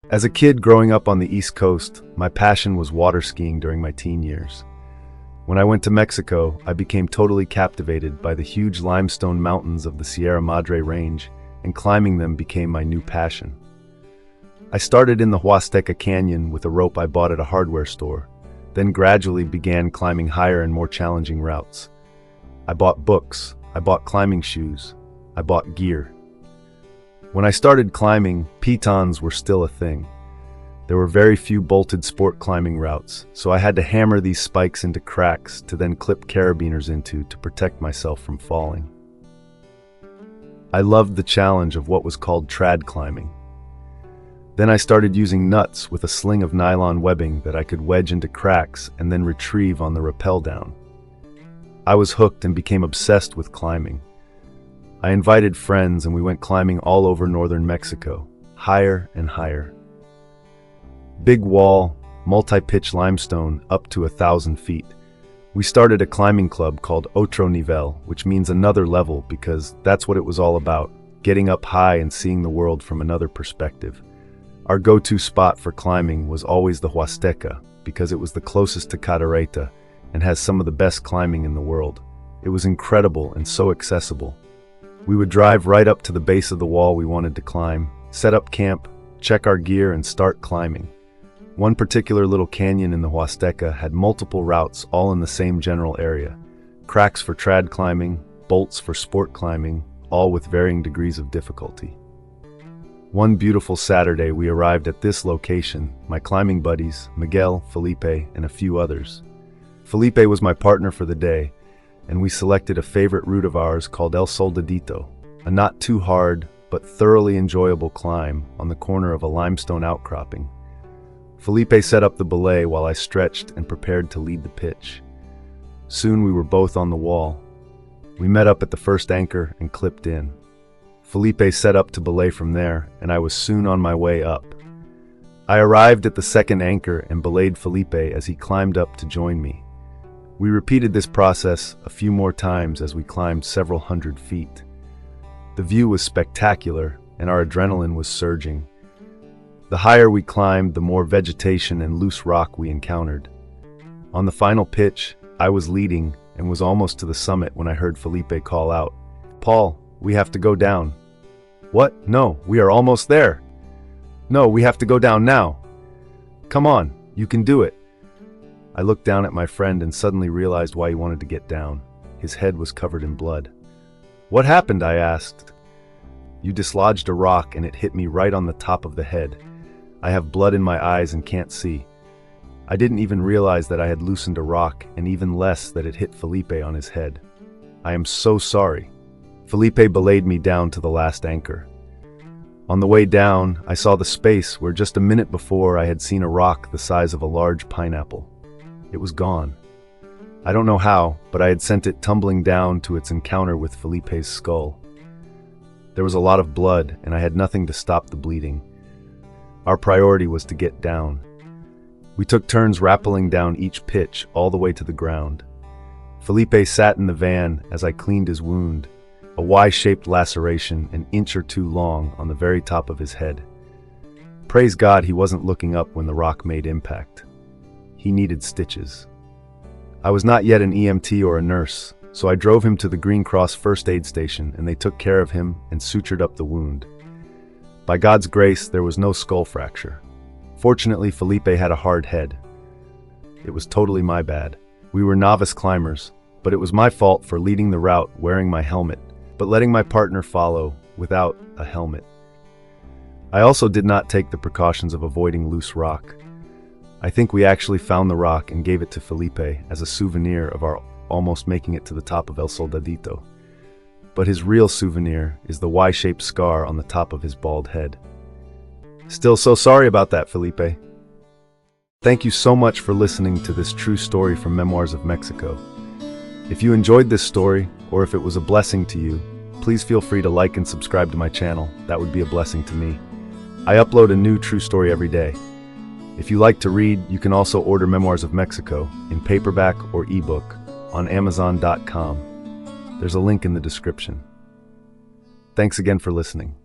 As a kid growing up on the East Coast, my passion was water skiing during my teen years. When I went to Mexico, I became totally captivated by the huge limestone mountains of the Sierra Madre Range, and climbing them became my new passion. I started in the Huasteca Canyon with a rope I bought at a hardware store, then gradually began climbing higher and more challenging routes. I bought books, I bought climbing shoes, I bought gear. When I started climbing, pitons were still a thing. There were very few bolted sport climbing routes, so I had to hammer these spikes into cracks to then clip carabiners into to protect myself from falling. I loved the challenge of what was called trad climbing. Then I started using nuts with a sling of nylon webbing that I could wedge into cracks and then retrieve on the rappel down. I was hooked and became obsessed with climbing. I invited friends and we went climbing all over northern Mexico, higher and higher. Big wall, multi-pitch limestone up to 1,000 feet. We started a climbing club called Otro Nivel, which means another level because that's what it was all about, getting up high and seeing the world from another perspective. Our go-to spot for climbing was always the Huasteca because it was the closest to Cadereyta and has some of the best climbing in the world. It was incredible and so accessible. We would drive right up to the base of the wall we wanted to climb, set up camp, check our gear, and start climbing. One particular little canyon in the Huasteca had multiple routes all in the same general area. Cracks for trad climbing, bolts for sport climbing, all with varying degrees of difficulty. One beautiful Saturday we arrived at this location, my climbing buddies, Miguel, Felipe, and a few others. Felipe was my partner for the day, and we selected a favorite route of ours called El Soldadito, a not too hard but thoroughly enjoyable climb on the corner of a limestone outcropping. Felipe set up the belay while I stretched and prepared to lead the pitch. Soon we were both on the wall. We met up at the first anchor and clipped in. Felipe set up to belay from there, and I was soon on my way up. I arrived at the second anchor and belayed Felipe as he climbed up to join me. We repeated this process a few more times as we climbed several hundred feet. The view was spectacular, and our adrenaline was surging. The higher we climbed, the more vegetation and loose rock we encountered. On the final pitch, I was leading and was almost to the summit when I heard Felipe call out, "Paul, we have to go down." "What? No, we are almost there." "No, we have to go down now." "Come on, you can do it." I looked down at my friend and suddenly realized why he wanted to get down. His head was covered in blood. "What happened?" I asked. "You dislodged a rock and it hit me right on the top of the head. I have blood in my eyes and can't see." I didn't even realize that I had loosened a rock, and even less that it hit Felipe on his head. "I am so sorry." Felipe belayed me down to the last anchor. On the way down, I saw the space where just a minute before I had seen a rock the size of a large pineapple. It was gone. I don't know how, but I had sent it tumbling down to its encounter with Felipe's skull. There was a lot of blood, and I had nothing to stop the bleeding. Our priority was to get down. We took turns rappelling down each pitch all the way to the ground. Felipe sat in the van as I cleaned his wound, a Y-shaped laceration an inch or two long on the very top of his head. Praise God he wasn't looking up when the rock made impact. He needed stitches. I was not yet an EMT or a nurse, so I drove him to the Green Cross first aid station and they took care of him and sutured up the wound. By God's grace, there was no skull fracture. Fortunately, Felipe had a hard head. It was totally my bad. We were novice climbers, but it was my fault for leading the route wearing my helmet, but letting my partner follow without a helmet. I also did not take the precautions of avoiding loose rock. I think we actually found the rock and gave it to Felipe as a souvenir of our almost making it to the top of El Soldadito. But his real souvenir is the Y-shaped scar on the top of his bald head. Still so sorry about that, Felipe. Thank you so much for listening to this true story from Memoirs of Mexico. If you enjoyed this story, or if it was a blessing to you, please feel free to like and subscribe to my channel. That would be a blessing to me. I upload a new true story every day. If you like to read, you can also order Memoirs of Mexico in paperback or ebook on Amazon.com. There's a link in the description. Thanks again for listening.